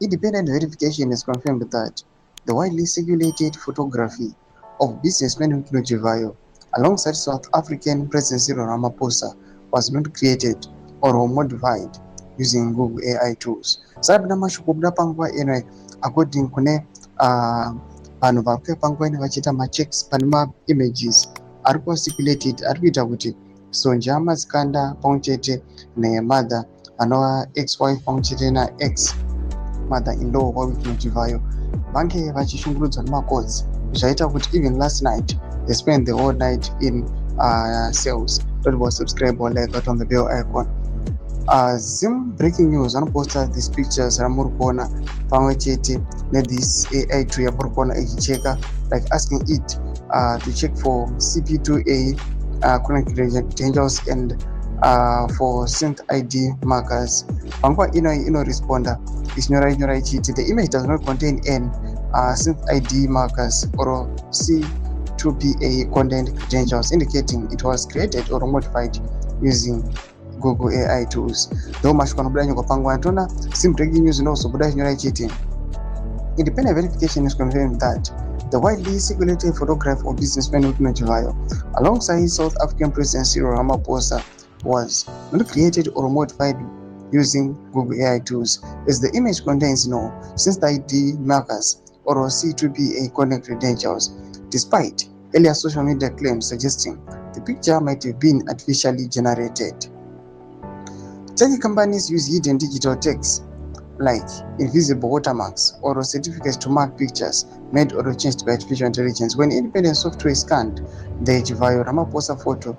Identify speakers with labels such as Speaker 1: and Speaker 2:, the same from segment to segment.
Speaker 1: Independent verification has confirmed that the widely circulated photography of businessman Chivhayo alongside South African President Cyril Ramaphosa was not created or modified using Google AI tools. Sabna mashukubda panguva ino according kune vanhu vari kuuya panguva ino vachiita machecks pane maimages ari kuva circulated ari kuita kuti sonja amazikanda pamwe chete nemother anova ex wife pamwe chete naex mother in law waWhitney Chivhayo vange vachishungurudzwa nemacourts zvaita kuti even last night they spent the whole night in cells. Don't forget to subscribe or like on the bell icon. Zim breaking news vanoposta these pictures ramuri kuona pamwe chete this AI tool yamuri kuona ichicheka like asking it to check for CP2A credentials and for synth ID markers. Panguva inoresponda ichinyora ichiti the image does not contain any synth ID markers or C2PA content credentials indicating it was created or modified using Google AI tools. Though mashoko anobuda nyika panguva tona sim breaking news inozobuda ichinyora ichiti independent verification is confirmed that the widely circulated photograph of businessman Whitney Chivhayo alongside South African President Cyril Ramaphosa was not created or modified using Google AI tools, as the image contains no synth ID markers or C2PA content credentials, despite earlier social media claims suggesting the picture might have been artificially generated. Tech companies use hidden digital text like invisible watermarks or certificates to mark pictures made or changed by artificial intelligence. When independent software scanned the Chivhayo Ramaphosa photo,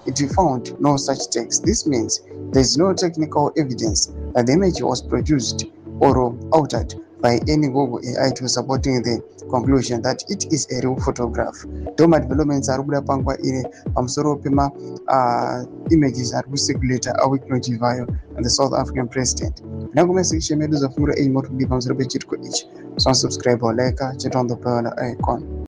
Speaker 1: it found no such text. This means there is no technical evidence that the image was produced or altered by any Google AI tool, supporting the conclusion that it is a real photograph. Doma developments are kubuda panguva ine pamusoro pema images ari kucirculata aWhitney Chivhayo and the South African president. Nangome section medu zafungura pamusoro pechitiko ichi. So subscribe or like, check on the bell icon.